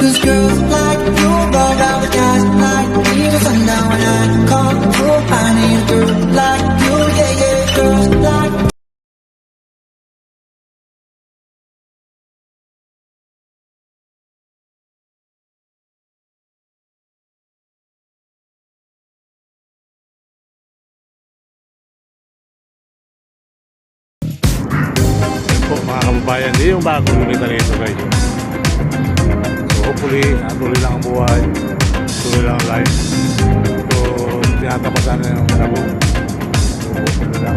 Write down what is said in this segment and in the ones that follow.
Cause girls like you roll down the skies like me to sundown. When I come through, I need a girl like you, yeah, yeah. Girls like po mga kababayan, hindi yung bagong unita nito guys. So hopefully tuloy lang ang buhay, tuloy lang ang life. So tinatapasan na yung labo. So tuloy lang.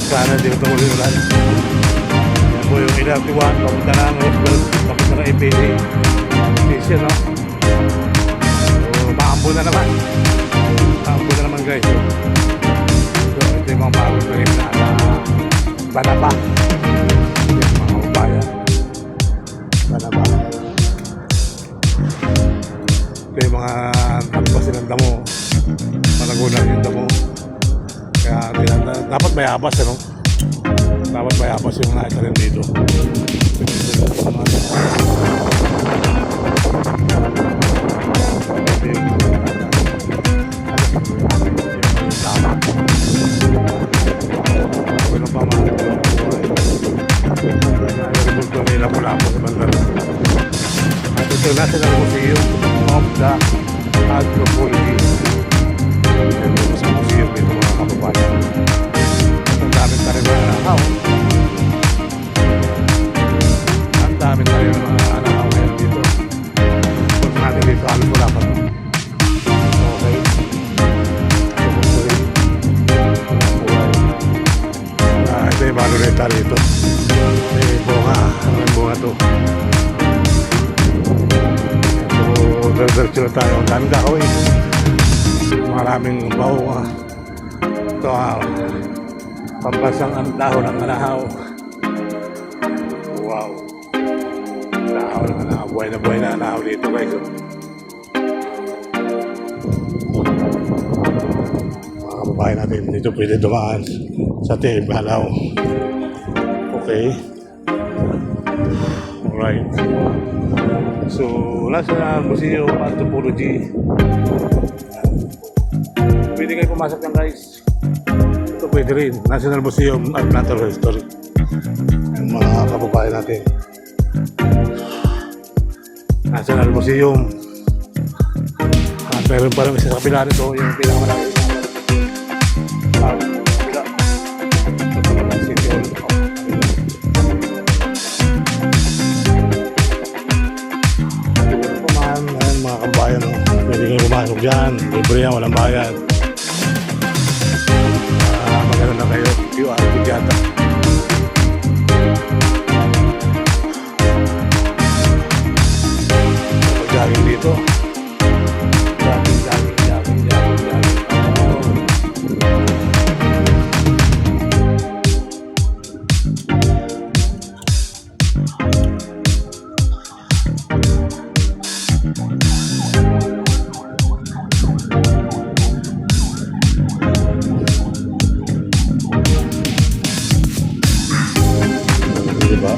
Sana hindi ko tumuloy ulan. Yan po yung LRT1 papunta na ang Roosevelt, papunta na APC station, no? So maambo na naman, maambo na naman guys. So ito yung mga bagong trip na Banaba, yung mga kabayan. Banaba. Ito yung mga nagpasin ng damo, managunan yung damo. Kaya dapat may abas, ano? Dapat may abas yung nakita rin dito. National Museum of the Anthropology. Yan yung sa museum dito mga kababayan. Ang daming tayo mga anakaw. Ang daming tayo mga anakaw ngayon dito. Kung natin dito, halos wala pa ito. Okay. Ito yung balureta dito. May bunga. Ang bunga ito. Diretso na tayo. Ang daming kahoy. Maraming baho. Ito pampasang ang dahon ng anahaw. Wow. Dahon ng anahaw. Buhay na anahaw dito guys. Mga kababayan natin dito pwede dumaan sa Tibalaw. Okay. Alright. So, National Museum of Anthropology. Pwede kayo pumasok lang guys. Ito pwede rin. National Museum of Natural History. Yung mga kababayan natin. National Museum. At meron pa rin isa sa kabila nito. Yung pinakamalaki. Pwede kayo pumasok dyan, libre yan, walang bayad. Maganda na kayo, QR code yata. Pag-jogging dito. Jogging. Diba?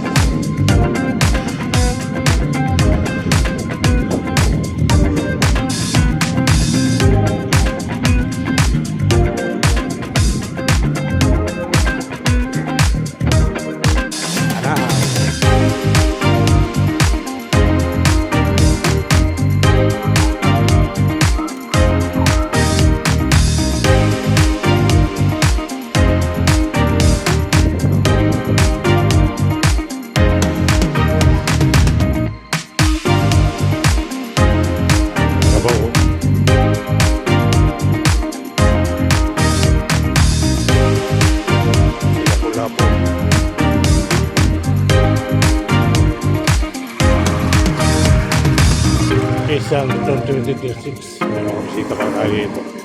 Isang 2026 may mga bisita pa tayo ito.